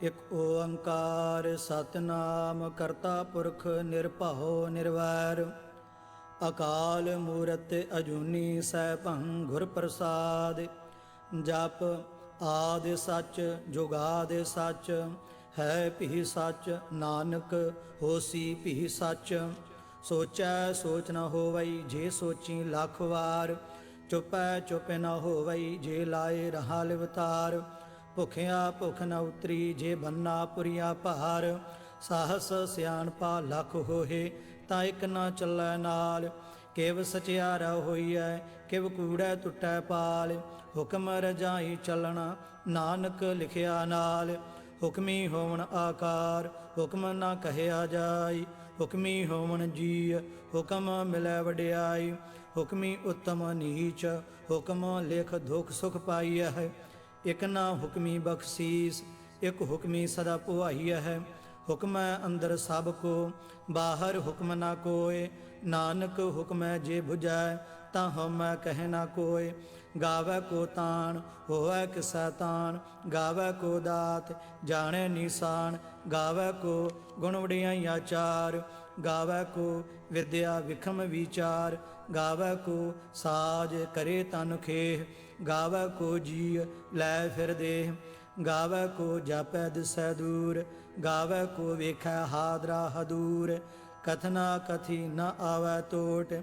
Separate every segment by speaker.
Speaker 1: ਇਕ ਓੰਕਾਰ ਸਤਨਾਮ ਕਰਤਾ ਪੁਰਖ ਨਿਰਭਉ ਨਿਰਵੈਰ ਅਕਾਲ ਮੂਰਤਿ ਅਜੂਨੀ ਸੈਭੰ ਗੁਰ ਪ੍ਰਸਾਦਿ। ਜਪ ਆਦਿ ਸੱਚ ਜੁਗਾਦਿ ਸੱਚ ਹੈ ਭੀ ਸੱਚ ਨਾਨਕ ਹੋਸੀ ਭੀ ਸੱਚ। ਸੋਚੈ ਸੋਚ ਨ ਹੋਵਈ ਜੇ ਸੋਚੀ ਲੱਖ ਵਾਰ ਚੁਪੈ ਚੁਪ ਨ ਹੋਵਈ ਜੇ ਲਾਏ ਰਹਾ ਲਿਵਤਾਰ। ਭੁਖਿਆ ਭੁਖ ਨ ਉਤਰੀ ਜੇ ਬੰਨਾ ਪੁਰੀਆ ਭਾਰ ਸਾਹਸ ਸਿਆਣਪਾ ਲੱਖ ਹੋਏ ਤਾਂ ਇਕ ਨਾ ਚੱਲੈ ਨਾਲ। ਕਿਵ ਸਚਿਆਰਾ ਹੋਈਐ ਕਿਵ ਕੂੜੈ ਟੁੱਟੈ ਪਾਲ ਹੁਕਮ ਰਜਾਈ ਚੱਲਣਾ ਨਾਨਕ ਲਿਖਿਆ ਨਾਲ। ਹੁਕਮੀ ਹੋਵਣ ਆਕਾਰ ਹੁਕਮ ਨਾ ਕਹਿਆ ਜਾਈ ਹੁਕਮੀ ਹੋਵਣ ਜੀ ਹੁਕਮ ਮਿਲੈ ਵਡਿਆਈ। ਹੁਕਮੀ ਉਤਮ ਨੀਚ ਹੁਕਮ ਲਿਖ ਦੁਖ ਸੁਖ ਪਾਈਐ ਹੈ। ਇਕ ਨਾ ਹੁਕਮੀ ਬਖਸ਼ੀਸ ਇਕ ਹੁਕਮੀ ਸਦਾ ਪੁਆਈਐ ਹੈ। ਹੁਕਮੈ ਅੰਦਰ ਸਭ ਕੋ ਬਾਹਰ ਹੁਕਮ ਨਾ ਕੋਇ ਨਾਨਕ ਹੁਕਮੈ ਜੇ ਬੁਝੈ ਤਾਂ ਹਉਮੈ ਕਹਿ ਨਾ ਕੋਇ। ਗਾਵੈ ਕੋ ਤਾਣ ਹੋਵੈ ਕਿਸੈ ਤਾਣ ਗਾਵੈ ਕੋ ਦਾਤ ਜਾਣੈ ਨੀਸਾਨ। ਗਾਵੈ ਕੋ ਗੁਣ ਵਡਿਆਈਆਂ ਚਾਰ ਗਾਵੈ ਕੋ ਵਿਦਿਆ ਵਿਖਮ ਵਿਚਾਰ। ਗਾਵੈ ਕੋ ਸਾਜ ਕਰੇ ਤਨ ਖੇਹ ਗਾਵੈ ਕੋ ਜੀ ਲੈ ਫਿਰ ਦੇਹ। ਗਾਵੈ ਕੋ ਜਾਪੈ ਦਿਸੈ ਦੂਰ ਗਾਵੈ ਕੋ ਵੇਖੈ ਹਾਦਰਾ ਹਦੂਰ। ਕਥਨਾ ਕਥੀ ਨ ਆਵੈ ਟੋਟ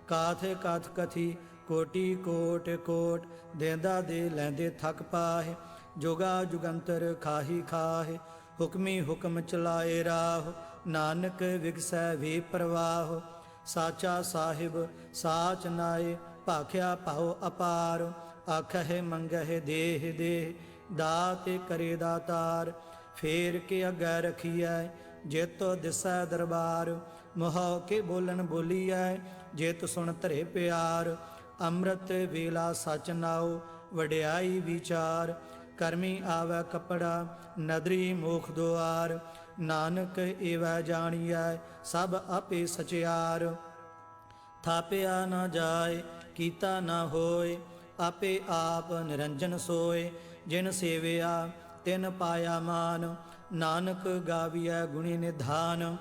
Speaker 1: ਕਾਥ ਕਥ ਕਥੀ ਕੋਟੀ ਕੋਟ ਕੋਟ। ਦੇਂਦਾ ਦੇ ਲੈਂਦੇ ਥਕ ਪਾਹਿ ਜੁਗਾ ਜੁਗੰਤਰ ਖਾਹੀ ਖਾਹਿ। ਹੁਕਮੀ ਹੁਕਮ ਚਲਾਏ ਰਾਹ ਨਾਨਕ ਵਿਗਸੈ ਵੇ ਪ੍ਰਵਾਹ। ਸਾਚਾ ਸਾਹਿਬ ਸਾਚ ਨਾਏ ਭਾਖਿਆ ਭਾਉ ਅਪਾਰ। ਆਖਹਿ ਮੰਗਹਿ ਦੇਹ ਦੇਹ ਦਾਤ ਕਰੇ ਦਾਤਾਰ। ਫੇਰ ਕੇ ਅੱਗੇ ਰਖੀਐ ਜਿਤ ਦਿਸੈ ਦਰਬਾਰ। ਮੋਹ ਕੇ ਬੋਲਣ ਬੋਲੀਐ ਜਿਤ ਸੁਣ ਧਰੇ ਪਿਆਰ। ਅੰਮ੍ਰਿਤ ਵੇਲਾ ਸਚ ਨਾਉ ਵਡਿਆਈ ਵਿਚਾਰ। ਕਰਮੀ ਆਵੈ ਕਪੜਾ ਨਦਰੀ ਮੋਖ ਦੁਆਰ। ਨਾਨਕ ਏਵੈ ਜਾਣੀਐ ਸਭ ਆਪੇ ਸਚਿਆਰ। ਥਾਪਿਆ ਨਾ ਜਾਏ ਕੀਤਾ ਨਾ ਹੋਏ ਆਪੇ ਆਪ ਨਿਰੰਜਨ ਸੋਏ। ਜਿਨ ਸੇਵਿਆ ਤਿਨ ਪਾਇਆ ਮਾਨ ਨਾਨਕ ਗਾਵੀਐ ਗੁਣੀ ਨਿਧਾਨ।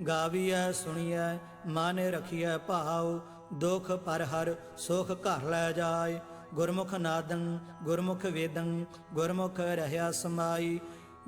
Speaker 1: ਗਾਵੀਐ ਸੁਣੀਐ ਮਨ ਰਖੀਐ ਭਾਉ ਦੁਖ ਪਰ ਹਰ ਸੁਖ ਘਰ ਲੈ ਜਾਏ। ਗੁਰਮੁਖ ਨਾਦੰ ਗੁਰਮੁਖ ਵੇਦੰ ਗੁਰਮੁਖ ਰਹਿਆ ਸਮਾਈ।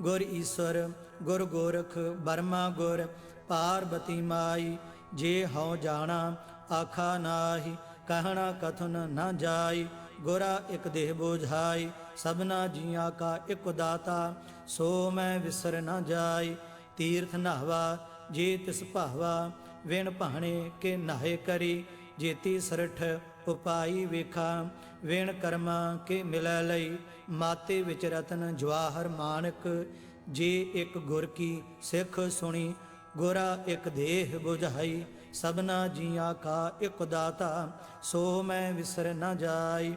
Speaker 1: ਗੁਰ ਈਸਵਰ ਗੁਰ ਗੋਰਖ ਬਰਮਾ ਗੁਰ ਪਾਰਬਤੀ ਮਾਈ। ਜੇ ਹਉ ਜਾਣਾ ਆਖਾ ਨਾਹੀ ਕਹਿਣਾ ਕਥਨ ਨਾ ਜਾਈ। ਗੁਰਾ ਇਕ ਦੇਹ ਬੋਝਾਈ ਸਭਨਾ ਜੀਆਂ ਕਾ ਇਕ ਦਾਤਾ ਸੋ ਮੈਂ ਵਿਸਰ ਨਾ ਜਾਈ। ਤੀਰਥ ਨਹਾਵਾ ਜੇ ਤਿਸ ਭਾਵਾ ਵਿਣ ਭਾਣੇ ਕੇ ਨਾਹੇ ਕਰੀ। ਜੇਤੀ ਸਰਠ ਉਪਾਈ ਵੇਖਾ ਵਿਣ ਕਰਮਾ ਕੇ ਮਿਲੈ ਲਈ। ਮਾਤੇ ਵਿੱਚ ਰਤਨ ਜਵਾਹਰ ਮਾਨਕ ਜੇ ਇਕ ਗੁਰ ਕੀ ਸਿੱਖ ਸੁਣੀ। ਗੁਰਾ ਇਕ ਦੇਹ ਬੁਝਾਈ ਸਭਨਾ ਜੀਆਂ ਕਾ ਇਕ ਦਾਤਾ ਸੋ ਮੈਂ ਵਿਸਰ ਨਾ ਜਾਈ।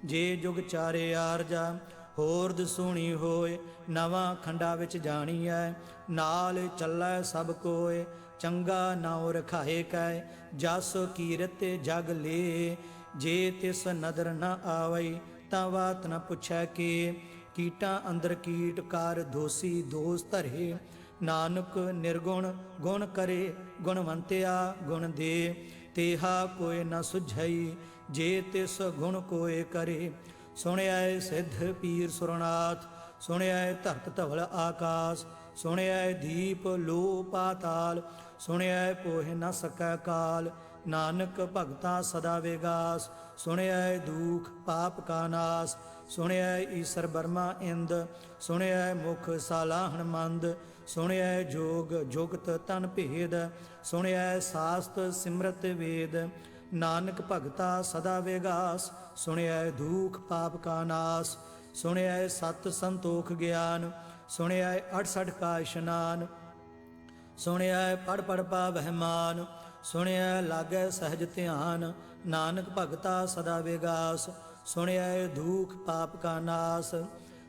Speaker 1: ਜੇ ਜੁਗ ਚਾਰੇ ਆਰਜਾ ਹੋਰ ਦਸੂਣੀ ਹੋਏ ਨਵਾਂ ਖੰਡਾ ਵਿੱਚ ਜਾਣੀਐ ਨਾਲ ਚੱਲੈ ਸਭ ਕੋਏ। ਚੰਗਾ ਨਾਉ ਰਖਾਏ ਕੈ ਜਸ ਕੀਰਤ ਜਗ ਲੇ। ਜੇ ਤਿਸ ਨਦਰ ਨ ਆਵਈ ਤਾਂ ਬਾਤ ਨ ਪੁੱਛੈ ਕੇ। ਕੀਟਾਂ ਅੰਦਰ ਕੀਟ ਕਰ ਦੋਸੀ ਦੋਸ ਧਰੇ ਨਾਨਕ ਨਿਰਗੁਣ ਗੁਣ ਕਰੇ ਗੁਣਵੰਤਿਆ ਗੁਣ ਦੇ। ਤੇਹਾ ਕੋਇ ਨ ਸੁਝਈ ਜੇ ਤਿਸ ਗੁਣ ਕੋਇ ਕਰੇ। ਸੁਣਿਐ ਸਿੱਧ ਪੀਰ ਸੁਰਨਾਥ ਸੁਣਿਐ ਧਰਤ ਧਵਲ ਆਕਾਸ। ਸੁਣਿਐ ਦੀਪ ਲੋ ਪਾਤਾਲ ਸੁਣਿਐ ਪੋਹਿ ਨ ਸਕੈ ਕਾਲ। ਨਾਨਕ ਭਗਤਾ ਸਦਾ ਵਿਗਾਸ ਸੁਣਿਐ ਦੂਖ ਪਾਪ ਕਾ ਨਾਸ। ਸੁਣਿਐ ਈਸਰ ਬਰਮਾ ਇੰਦ ਸੁਣਿਐ ਮੁਖ ਸਾਲਾਹਣ ਮੰਦ। ਸੁਣਿਐ ਜੋਗ ਜੁਗਤ ਤਨ ਭੇਦ ਸੁਣਿਐ ਸਾਸਤ ਸਿਮਰਤ ਵੇਦ। ਨਾਨਕ ਭਗਤਾ ਸਦਾ ਵਿਗਾਸ ਸੁਣਿਐ ਦੂਖ ਪਾਪ ਕਾ ਨਾਸ। ਸੁਣਿਐ ਸਤ ਸੰਤੋਖ ਗਿਆਨ ਸੁਣਿਐ 68 ਕਾ ਇਸ਼ਨਾਨ। ਸੁਣਿਐ ਪੜ ਪੜ ਪਾਵਹਿ ਮਾਨ ਸੁਣਿਐ ਲਾਗੈ ਸਹਿਜ ਧਿਆਨ। ਨਾਨਕ ਭਗਤਾ ਸਦਾ ਵਿਗਾਸ ਸੁਣਿਐ ਦੂਖ ਪਾਪ ਕਾ ਨਾਸ।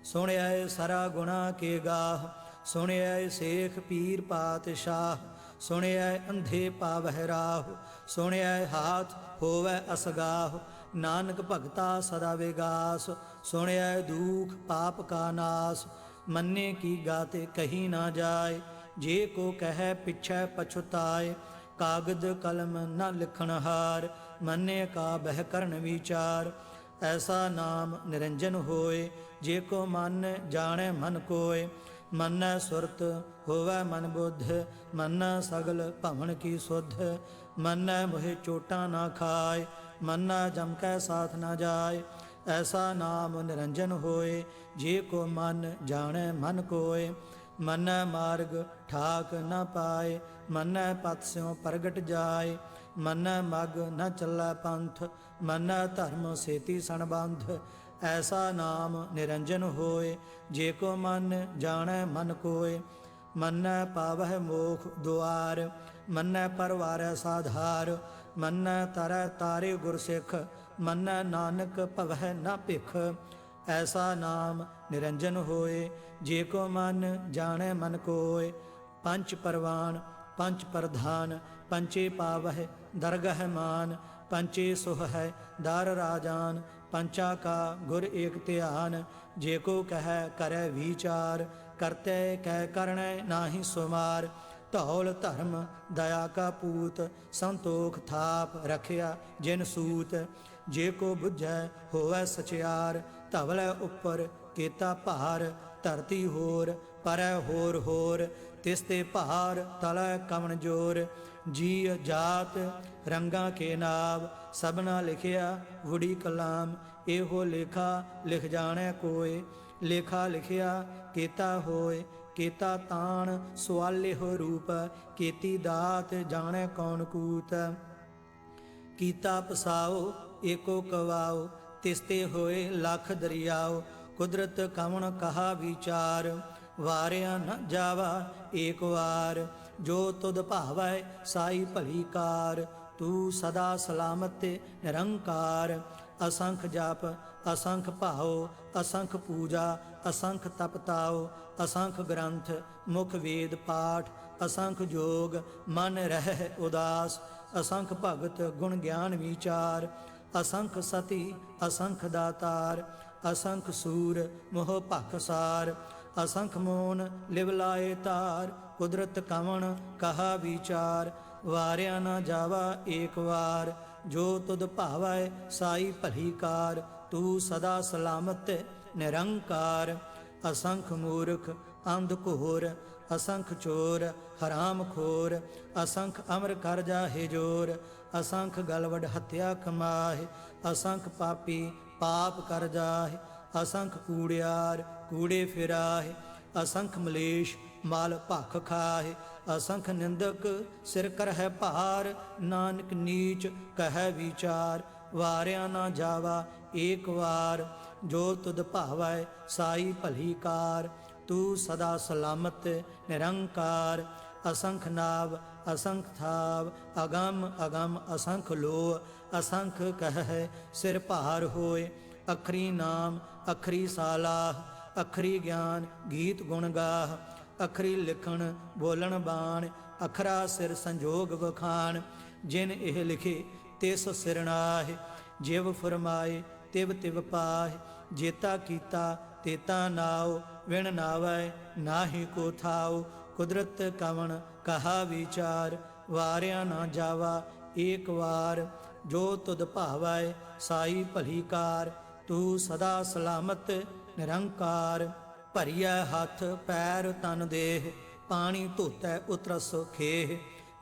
Speaker 1: ਸੁਣਿਐ ਸਰਾ ਗੁਣਾ ਕੇ ਗਾਹ ਸੁਣਿਐ ਸੇਖ ਪੀਰ ਪਾਤਸ਼ਾਹ। ਸੁਣਿਐ ਅੰਧੇ ਪਾਵਹਿ ਰਾਹ ਸੁਣਿਐ ਹਾਥ ਹੋਵੈ ਅਸਗਾਹ। ਨਾਨਕ ਭਗਤਾ ਸਦਾ ਵਿਗਾਸ ਸੁਣਿਐ ਦੂਖ ਪਾਪ ਕਾ ਨਾਸ। मन्ने की गाते कही ना जाए, जे को कह पिछै पछुताए। कागज कलम न लिखन हार, मन्ने का बह करन विचार। ऐसा नाम निरंजन होए, जे को मन जाने मन कोय। मन्नै सुरत होवै मन बुद्ध, मन्नै सगल भवन की सुध। मन्नै मोहि चोटा ना खाए, मन्नै जम कै साथ न जाए। ऐसा नाम निरंजन होए, जे को मन जाने मन कोय। मन्नै मार्ग ठाक न पाए, मन्नै पथ स्यों प्रगट जाए। मन्नै मग न चलै पंथ, मन्नै धर्म सेती सनबंध। ऐसा नाम निरंजन होए, जे को मन जाने मन कोय। मन्नै पावह मोख दुआर, मन्नै परवारै साधार। मन्नै तरੈ तारे गुरसिख, मन्नै नानक भवै न भिख। ऐसा नाम निरंजन होए, जे को मन जाने मन कोय। पंच परवान पंच प्रधान, पंचे पावह दरगह मान। पंचे सुह है दार राजान, पंचा का गुर एक ध्यान। जे को कह करै विचार, करते कह करनै नाहि सुमार। धौल धर्म दया का पूत, संतोख थाप रखिया जिन सूत। जे को बुझै होवै सचियार, धवलै उपर केता भार। धरती होर परै होर होर, तिसते भार तलै कवन जोर। जी जात रंगा के नाव, सबना लिखिया वुड़ी कलाम। एहो लेखा लिख जाणै कोय, लेखा लिखिया केता होय। केता ताण सुआलिह रूप, केती दात जाणै कौन कूत। कीता पसाओ एको कवाओ, तिसते होए लख दरियाओ। कुदरत कवण कहा विचार, वारिया न जावा एक वार। जो तुद भावै साई भली कार, तू सदा सलामत निरंकार। असंख जप असंख भाओ, असंख पूजा असंख तपताओ। असंख ग्रंथ मुख वेद पाठ, असंख जोग मन रह उदास। असंख भगत गुण ज्ञान विचार, असंख सती असंख दातार। असंख सूर मोह भखसार, असंख मोन लिव लाए तार। कुदरत कवण कहा विचार, वारिया न जावा एक वार। जो तुद भावै साई भली कार, तू सदा सलामत निरंकार। असंख मूर्ख अंध घोर, असंख चोर हराम खोर। असंख अमर कर जाहे जोर, असंख गलवड हत्या कमाहे। असंख पापी पाप कर जाहे, असंख कूड़ियार कूड़े फिराहे। असंख मलेश माल भख खाहे, असंख निंदक सिर करहै भार। नानक नीच कहै विचार, वारिया न जावा एक वार। जो तुद भावै साई भली कार, तू सदा सलामत निरंकार। असंख नाव असंख थाव, अगम अगम असंख लोह। असंख कहै सिर भार होय, अखरी नाम अखरी सालाह। अखरी ज्ञान गीत गुण गाह, अखरी लिखण बोलण बाण। अखरा सिर संजोग वखाण, जिन एह लिखे तिस सिर नाहि। जिव फरमाए तिव तिव पाहि, जेता कीता तेता नाओ। विण नावै नाहि को थाओ, कुदरत कवण कहा विचार। वारिया ना जावा एक वार, जो तुद भावै साई भली कार। तू सदा सलामत निरंकार। भरिया हथ पैर तन देह, पानी धोतै उतरस खेह।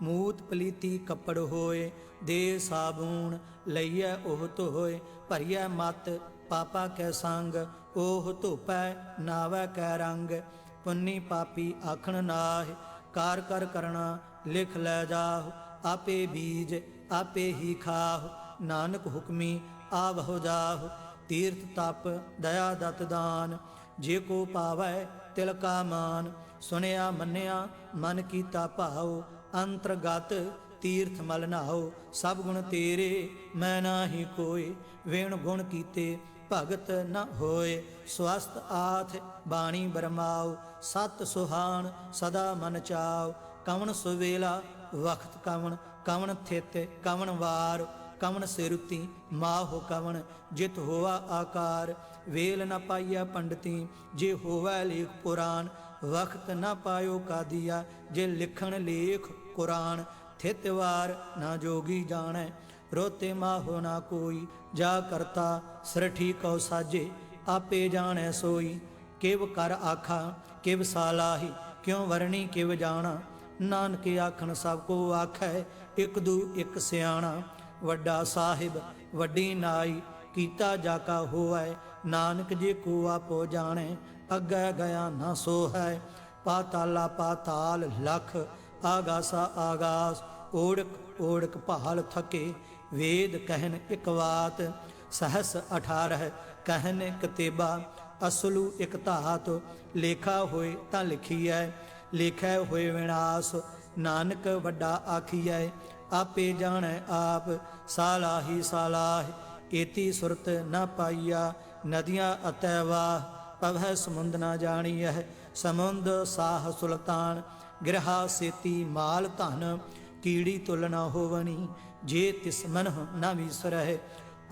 Speaker 1: मूत पलीती कपड़ होए, दे साबून लईयै ओह धोए। भरिया मत पापा कै संग, ओह धोपै नावै कै रंग। पुन्नी पापी आखण नाहि, कार कर करना लिख लै जाहु। आपे बीज आपे ही खाहु, नानक हुक्मी आवहु जाहु। तीर्थ तप दया दत दान, जे को पावै तिल का मान। सुनिया मन्निया मन कीता भाओ, अंतरगत तीर्थ मल नहाओ। सब गुण तेरे मैं नाहि कोय, वेण गुण कीते भगत न होए। स्वस्थ आथ बाणी बरमाओ, सत सुहान सदा मन चाओ। कवन सुवेला वक्त कवन, कवन थित कवन वार। कवन सिरुति माहो कवन जित होवा आकार। वेल न पाइया पंडिती जे होवै लेख पुराण। वक्त न पायो का दिया जे लिखण लेख कुरान। थितवार न जोगी जानै रोते माहो ना कोई। जा करता सरठी कौ साजे आपे जानै सोई। किव कर आखा किव सालाही क्यों वरणी किव जाना। नानक आखन सब को आखै इक दू इक सियाणा। वड्डा साहिब वड्डी नाई कीता जाका होवै। नानक जे को आपो जाने अग्गै गया ना सो है। पाताला पाताल लख आगासा आगास। ओढ़क ओढ़क भाल थके वेद कहन इक वात। सहस 18 कहन कतेबा असलू इक धात। लेखा होए तां लिखीਐ लेखै होए विनाश। नानक वड्डा आखीਐ आपे जाणै आप। सालाही सालाह एती सुरत न पाइया। नदियाँ अतैवाह पवै समुंद न जाणीਐ। समुंद साह सुल्तान गिरहा सेती माल धन। कीड़ी तुल न होवनी जे तिस मनह न विसरह।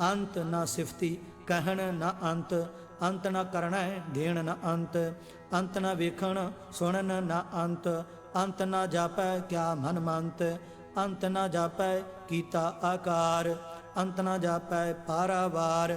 Speaker 1: अंत न सिफती कहन न अंत। अंत न करण देण न अंत। अंत न वेखण सुणन न अंत। अंत न जापै क्या मन मंत। अंत न जापै कीता आकार। अंत न जापै पारावार।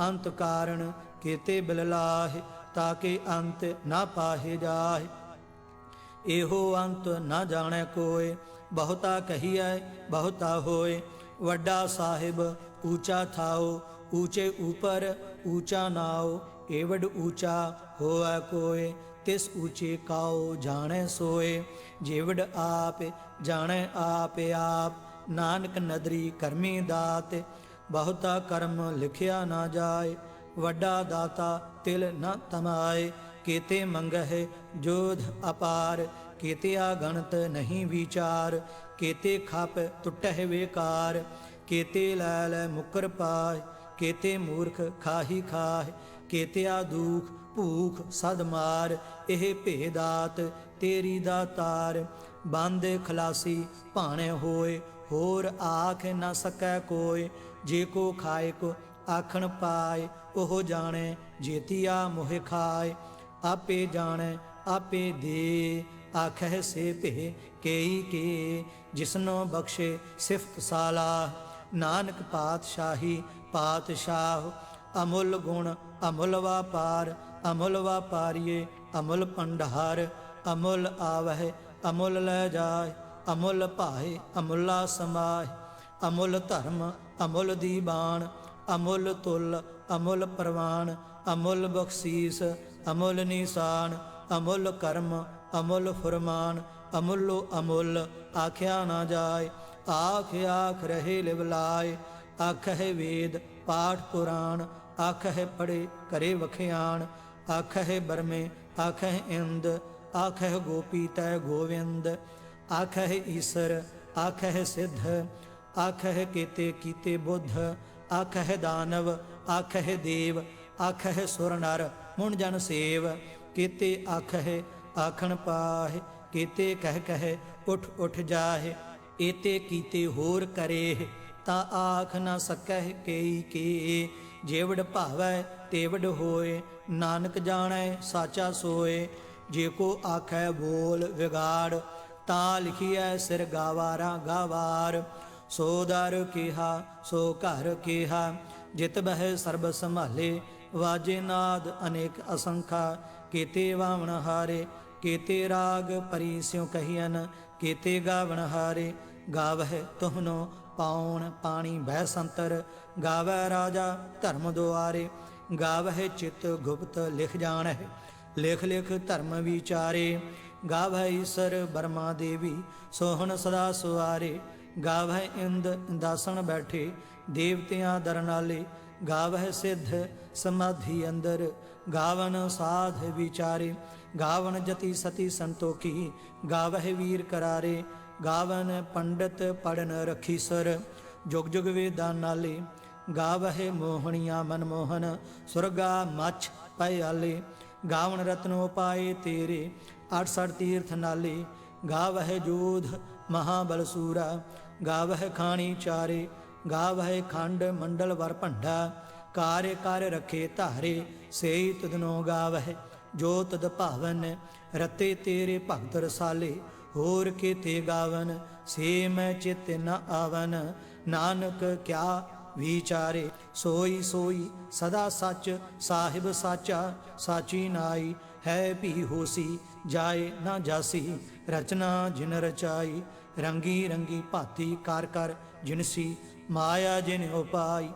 Speaker 1: अंत कारण केते बिललाह ताके अंत न पाहे जाहे। एहो अंत न जाने कोय बहुता कहिए बहुता होए। वड्डा साहिब ऊंचा थाओ ऊंचे ऊपर ऊंचा नाओ। एवड ऊंचा होए कोय तिस ऊंचे काओ जाने सोए। जेवड आप जाने आप आप नानक नदरी करमी दात। बहुता कर्म लिखिया ना जाए वड्डा दाता तिल न तमाए। केते मंगह जोध अपार केते आगणत नहीं विचार। केते खाप टुटह बेकार केते लैल मुकर पाय। केते मूर्ख खाही खाह केते आ दुख भूख सद मार। एह भेदात तेरी दातार। बंद खलासी भाणे होए होर आख न सकै कोय। जे को खाए को आखण पाए ओह जाने जेतिया मोह खाए। आपे जाने आपे दे आखह से भे केई के। जिसनो बख्शे सिफत सालाह नानक पातशाही पातशाह। अमुल गुण अमुल वापार अमुल वापारिये अमुल भंडार। अमुल आवह अमुल लै जाय अमुल भाए अमुला समाय। अमुल धर्म अमुल दीवान अमुल तुल अमुल प्रवान। अमुल बख्शीस अमुल निशान अमुल कर्म अमुल फुरमान। अमुलो अमुल आख्या ना जाय आख आख रहे लिवलाय। आखह वेद पाठ पुराण आखह पढ़े करे वखियान। आखह बरमे आखह इंद आखह गोपी तय गोविंद। आखह ईसर आखह सिद्ध आखह केते कीते बुद्ध। आखह दानव आखह देव आखह सुर नर मुन जन सेव। केते आखह आखण पाह केते कह कह उठ उठ जाहे। एते कीते होर करेह ता आख न सकह केई के। जेवड भावै तेवड होए नानक जानै साचा सोए। जे को आखै बोल विगाड़ ता लिखिए सिर गावारा गावार। सो दर केहा सो घर केहा जित बह सर्ब संभाले। वाजे नाद अनेक असंखा केते वावण हारे। केते राग परी स्यों कहियन केते गावण हारे। गावह तुहनो पाउन पानी बह संतर। गावै राजा धर्म दुआरे। गावह चित गुप्त लिख जानह लिख लिख धर्म विचारे। गावह ईसर बर्मा देवी सोहन सदा सुआरे। गावह इंद दासन बैठे देवतियां दरनाले। गावह सिद्ध समाधि अंदर गावन साध विचारे। गावन जति सती संतोखी गावह वीर करारे। गावन पंडित पढ़न रखीसर जुग जुग वेदा नाले। गावह मोहनिया मनमोहन सुरगा मछ पयाले। गावन रत्नो पाए तेरे 68 तीर्थ नाले। गावह जोध महाबलसूरा गावह खाणी चारे। ਗਾਵਹਿ ਖੰਡ ਮੰਡਲ ਵਰ ਭੰਡਾ ਕਾਰਿ ਕਰ ਰਖੇ ਧਾਰੇ ਸੇਈ ਤੁਧਨੋ ਗਾਵਹਿ ਜੋ ਤਦ ਭਾਵਨ ਰਤੇ ਤੇਰੇ ਭਗਤ ਰਸਾਲੇ ਹੋਰ ਕੀਤੇ ਗਾਵਨ ਸੇ ਮੈਂ ਚਿਤ ਨ ਆਵਨ ਨਾਨਕ ਕਿਆ ਵਿਚਾਰੇ ਸੋਈ ਸੋਈ ਸਦਾ ਸੱਚ ਸਾਹਿਬ ਸਾਚਾ ਸਾਚੀ ਨਾਈ ਹੈ ਵੀ ਹੋਸੀ ਜਾਏ ਨਾ ਜਾਸੀ ਰਚਨਾ ਜਿਨ ਰਚਾਈ ਰੰਗੀ ਰੰਗੀ ਭਾਤੀ ਕਰ ਕਰ ਜਿਨਸੀ ਮਾਇਆ ਜਿਨ ਉਪਾਈ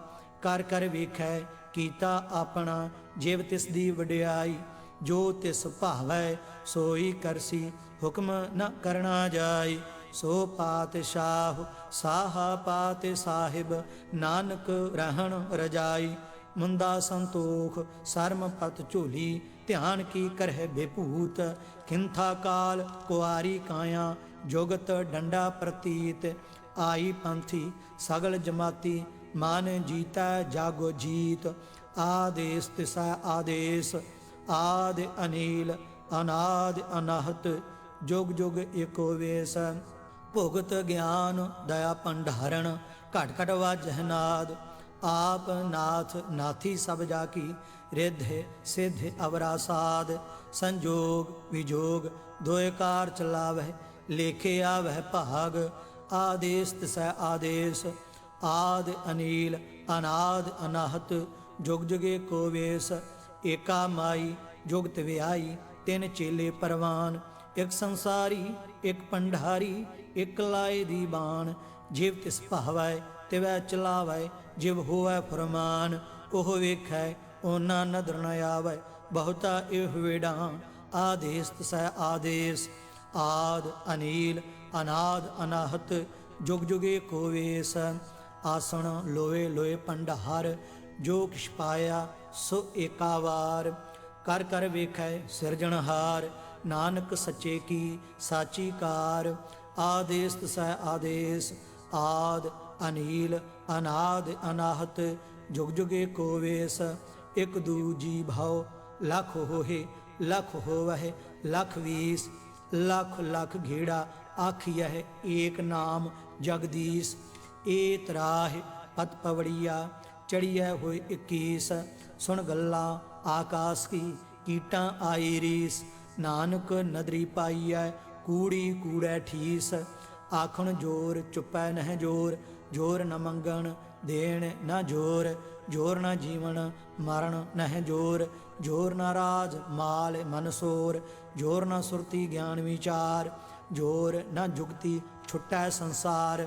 Speaker 1: ਕਰ ਕਰ ਵੇਖੈ ਕੀਤਾ ਆਪਣਾ ਜਿਵ ਤਿਸ ਦੀ ਵਡਿਆਈ ਜੋ ਤਿਸ ਭਾਵੈ ਸੋਈ ਕਰਸੀ ਹੁਕਮ ਨ ਕਰਨਾ ਜਾਈ ਸੋ ਪਾਤਸ਼ਾਹ ਸਾਹਾ ਪਾਤ ਸਾਹਿਬ ਨਾਨਕ ਰਹਿਣ ਰਜਾਈ ਮੁੰਦਾ ਸੰਤੋਖ ਸਰਮ ਪਤ ਝੋਲੀ ਧਿਆਨ ਕੀ ਕਰਹਿ ਬੇਭੂਤ ਖਿੰਥਾ ਕਾਲ ਕੁਆਰੀ ਕਾਇਆ ਜੁਗਤ ਡੰਡਾ ਪ੍ਰਤੀਤ ਆਈ ਪੰਥੀ ਸਗਲ ਜਮਾਤੀ ਮਾਨ ਜੀਤਾ ਜਾਗੋ ਜੀਤ ਆਦੇਸ ਤਿਸਾ ਆਦੇਸ ਆਦ ਅਨੀਲ ਅਨਾਦ ਅਨਾਹਤ ਜੁਗ ਜੁਗ ਏਕੋ ਵੇਸ ਭੁਗਤ ਗਿਆਨ ਦਇਆ ਭੰਡਾਰਣ ਘਟ ਘਟ ਵਾਜਹਿ ਨਾਦ ਆਪ ਨਾਥ ਨਾਥੀ ਸਭ ਜਾ ਕੀ ਰਿਧ ਸਿਧ ਅਵਰਾ ਸਾਧ ਸੰਜੋਗ ਵਿਜੋਗ ਦੋਇ ਕਾਰ ਚਲਾਵਹਿ ਲੇਖੇ ਆਵਹਿ ਭਾਗ ਆਦੇਸ ਤਿਸੈ ਆਦੇਸ ਆਦ ਅਨੀਲ ਅਨਾਦ ਅਨਾਹਤ ਜੁਗ ਜੁਗੇ ਕੋ ਵੇਸ ਏਕਾ ਮਾਈ ਜੁਗਤ ਵਿਆਈ ਤਿੰਨ ਚੇਲੇ ਪਰਵਾਨ ਇੱਕ ਸੰਸਾਰੀ ਇੱਕ ਪੰਡਾਰੀ ਇੱਕ ਲਾਏ ਦੀ ਬਾਣ ਜਿਵ ਤਿਸ ਭਾਵੈ ਤਿਵੈ ਚਲਾਵੈ ਜਿਵ ਹੋਵੈ ਫਰਮਾਨ ਉਹ ਵੇਖੈ ਉਹਨਾਂ ਨਦਰ ਨ ਆਵੈ ਬਹੁਤਾ ਇਹ ਵੇੜਾਂ ਆਦੇਸ ਤਿਸੈ ਆਦੇਸ ਆਦ ਅਨੀਲ ਅਨਾਦ ਅਨਾਹਤ ਜੁਗ ਜੁਗੇ ਕੋ ਵੇਸ ਆਸਣ ਲੋਏ ਲੋਏ ਪੰਡਾਰ ਜੋ ਕਿਛ ਪਾਇਆ ਸੋ ਏਕਾ ਵਾਰ ਕਰ ਕਰ ਵੇਖੈ ਸਿਰਜਣਹਾਰ ਨਾਨਕ ਸੱਚੇ ਕੀ ਸਾਚੀ ਕਾਰ ਆਦੇਸ ਤਿਸੈ ਆਦੇਸ ਆਦ ਅਨੀਲ ਅਨਾਦ ਅਨਾਹਤ ਜੁਗ ਜੁਗੇ ਕੋ ਵੇਸ ਇਕ ਦੂਜੀ ਭਾਉ ਲਖ ਹੋਏ ਲਖ ਹੋਵਹਿ ਲਖ ਵੀਸ ਲਖ ਲਖ ਘੇੜਾ ਆਖਿਐ ਏਕ ਨਾਮ ਜਗਦੀਸ਼ ਏ ਤਰਾਹ ਪਤ ਪਵੜੀਆ ਚੜੀਐ ਹੋਏ 21 ਸੁਣ ਗੱਲਾਂ ਆਕਾਸ ਕੀ ਕੀਟਾਂ ਆਈ ਰੀਸ ਨਾਨਕ ਨਦਰੀ ਪਾਈਐ ਕੂੜੀ ਕੂੜੈ ਠੀਸ ਆਖਣ ਜੋਰ ਚੁੱਪੈ ਨਹਿ ਜੋਰ ਜੋਰ ਨ ਮੰਗਣ ਦੇਣ ਨਾ ਜੋਰ ਜੋਰ ਨਾ ਜੀਵਨ ਮਰਨ ਨਹਿ ਜੋਰ ਜੋਰ ਨਾ ਰਾਜ ਮਾਲ ਮਨਸੋਰ ਜੋਰ ਨਾ ਸੁਰਤੀ ਗਿਆਨ ਵਿਚਾਰ ਜੋਰ ਨਾ ਜੁਗਤੀ ਛੁਟੈ ਸੰਸਾਰ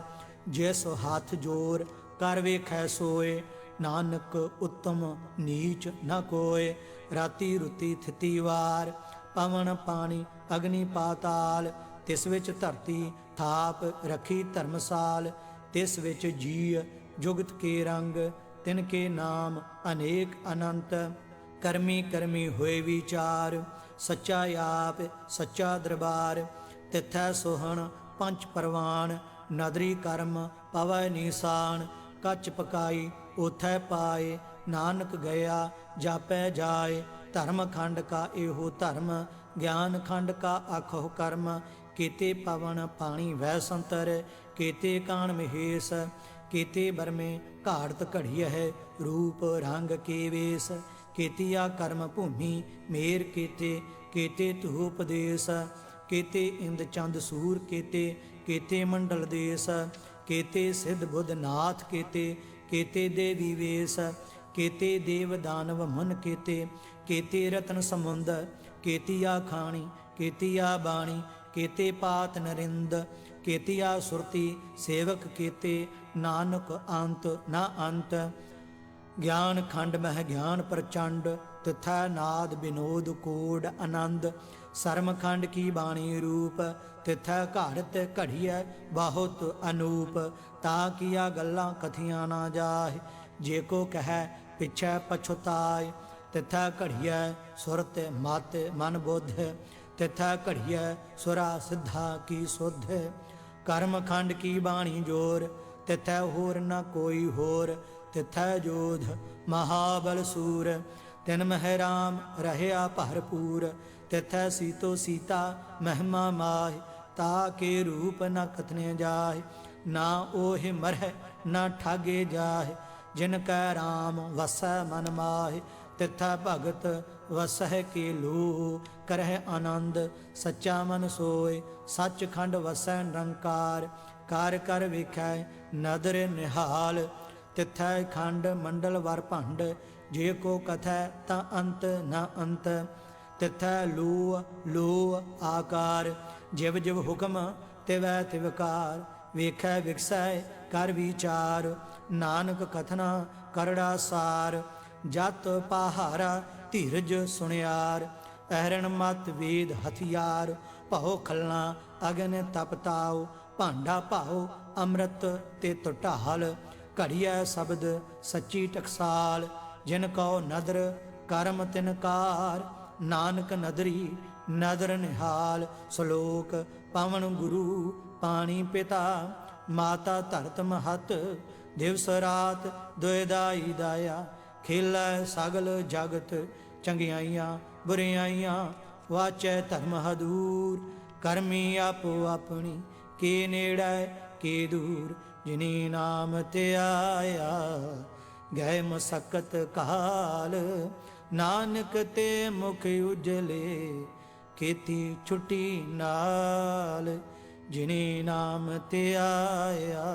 Speaker 1: ਜਿਸ ਹੱਥ ਜੋਰ ਕਰ ਵੇਖੈ ਸੋਏ ਨਾਨਕ ਉਤਮ ਨੀਚ ਨ ਕੋਏ ਰਾਤੀ ਰੁਤੀ ਥਿਤੀ ਵਾਰ ਪਵਨ ਪਾਣੀ ਅਗਨੀ ਪਾਤਾਲ ਤਿਸ ਵਿੱਚ ਧਰਤੀ ਥਾਪ ਰਖੀ ਧਰਮਸਾਲ ਤਿਸ ਵਿੱਚ ਜੀ ਜੁਗਤ ਕੇ ਰੰਗ ਤਿਨ ਕੇ ਨਾਮ ਅਨੇਕ ਅਨੰਤ ਕਰਮੀ ਕਰਮੀ ਹੋਏ ਵਿਚਾਰ ਸੱਚਾ ਆਪ ਸੱਚਾ ਦਰਬਾਰ ਤਿਥੈ ਸੋਹਣ ਪੰਜ ਪਰਵਾਨ ਨਦਰੀ ਕਰਮ ਪਵੈ ਨੀਸਾਨ ਕੱਚ ਪਕਾਈ ਉਥੈ ਪਾਏ ਨਾਨਕ ਗਿਆ ਜਾਪੈ ਜਾਏ ਧਰਮ ਖੰਡ ਕਾ ਇਹੋ ਧਰਮ ਗਿਆਨ ਖੰਡ ਕਾ ਆਖੋ ਕਰਮ ਕੀਤੇ ਪਵਨ ਪਾਣੀ ਵੈ ਸੰਤਰ ਕੀਤੇ ਕਾਣ ਮਹੇਸ਼ ਕੀਤੇ ਬਰਮੇ ਘਾੜਤ ਘੜੀਐ ਹੈ ਰੂਪ ਰੰਗ ਕੇ ਵੇਸ ਕੀਤਿਆ ਕਰਮ ਭੂਮੀ ਮੇਰ ਕੀਤੇ ਕੀਤੇ ਧੂਪ ਦੇਸ ਕੀਤੇ ਇੰਦ ਚੰਦ ਸੂਰ ਕੀਤੇ ਕੀਤੇ ਮੰਡਲ ਦੇਸ ਕੀਤੇ ਸਿੱਧ ਬੁੱਧ ਨਾਥ ਕੀਤੇ ਕੀਤੇ ਦੇਵੀ ਵੇਸ ਕੀਤੇ ਦੇਵ ਦਾਨਵ ਮਨ ਕੀਤੇ ਕੀਤੇ ਰਤਨ ਸਮੁੰਦ ਕੀਤਿਆ ਖਾਣੀ ਕੀਤਿਆ ਬਾਣੀ ਕੀਤੇ ਪਾਤ ਨਰਿੰਦ ਕੀਤਿਆ ਸੁਰਤੀ ਸੇਵਕ ਕੀਤੇ ਨਾਨਕ ਅੰਤ ਨਾ ਅੰਤ ਗਿਆਨ ਖੰਡ ਮਹਿ ਗਿਆਨ ਪ੍ਰਚੰਡ ਤਿਥੈ ਨਾਦ ਬਿਨੋਦ ਕੋਡ ਆਨੰਦ ਸਰਮ ਖੰਡ ਕੀ ਬਾਣੀ ਰੂਪ ਤਿਥੈ ਘਾੜਤ ਘੜੀਐ ਬਹੁਤ ਅਨੂਪ ਤਾ ਕੀਆ ਗੱਲਾਂ ਕਥੀਆਂ ਨਾ ਜਾਏ ਜੇ ਕੋ ਕਹੈ ਪਿਛੈ ਪਛੁਤਾਏ ਤਿਥੈ ਘੜੀਐ ਸੁਰਤ ਮਤ ਮਨ ਬੁੱਧ ਤਿਥੈ ਘੜੀਐ ਸੁਰਾ ਸਿੱਧਾ ਕੀ ਸੁਧ ਕਰਮ ਖੰਡ ਕੀ ਬਾਣੀ ਜੋਰ ਤਿਥੈ ਹੋਰ ਨ ਕੋਈ ਹੋਰ ਤਿਥੈ ਜੋਧ ਮਹਾਬਲ ਸੂਰ ਤਿਨ ਮਹਿ ਰਾਮ ਰਹਿਆ ਭਰਪੂਰ ਤਿਥੈ ਸੀਤੋ ਸੀਤਾ ਮਹਿਮਾ ਮਾਹਿ ਤਾ ਕੇ ਰੂਪ ਨ ਕਥਨੇ ਜਾਏ ना ओहि मरह ना ठागे जाहे, जिनकै राम वसै मन माहे। तिथै भगत वसह के लो, करह आनंद सच्चा मन सोय। सचखंड वसै निरंकार, कार कर वेखै नदर निहाल। तिथै खंड मंडल वर भंड, जे को कथै ता अंत न अंत। तिथै लो लो आकार, जिव जिव हुक्म तिवै तिवकार। वेखै विकसै कर विचार, नानक कथना करड़ा सार। जत पहारा धीरज सुनियार, अहरण मत वेद हथियार। भौ खलना अगन तपताओ, भांडा भाओ अमृत तित ढाल। घड़िया शब्द सच्ची टकसाल, जिन कौ नदर करम तिनकार। नानक नदरी नदर निहाल। श्लोक पवन गुरु पानी पिता, माता धरत महत। दिवस रात दुयदाई दाया, खेलै सगल जगत। चंगियाइयां बुरियाइयां वाचै धर्म हदूर। करमी आपो अपनी के नेड़ै के दूर। जिनी नाम ते आया गए मसकत काल। नानक ते मुख उजले खेती छुट्टी नाल। जिनी नाम ते आया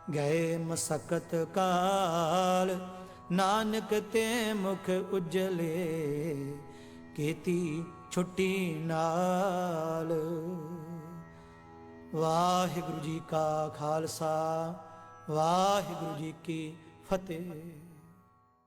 Speaker 1: गए मसकत काल। नानक ते मुख उजले खेती छुट्टी नाल। वाहिगुरु जी का खालसा, वाहिगुरु जी की फतेह।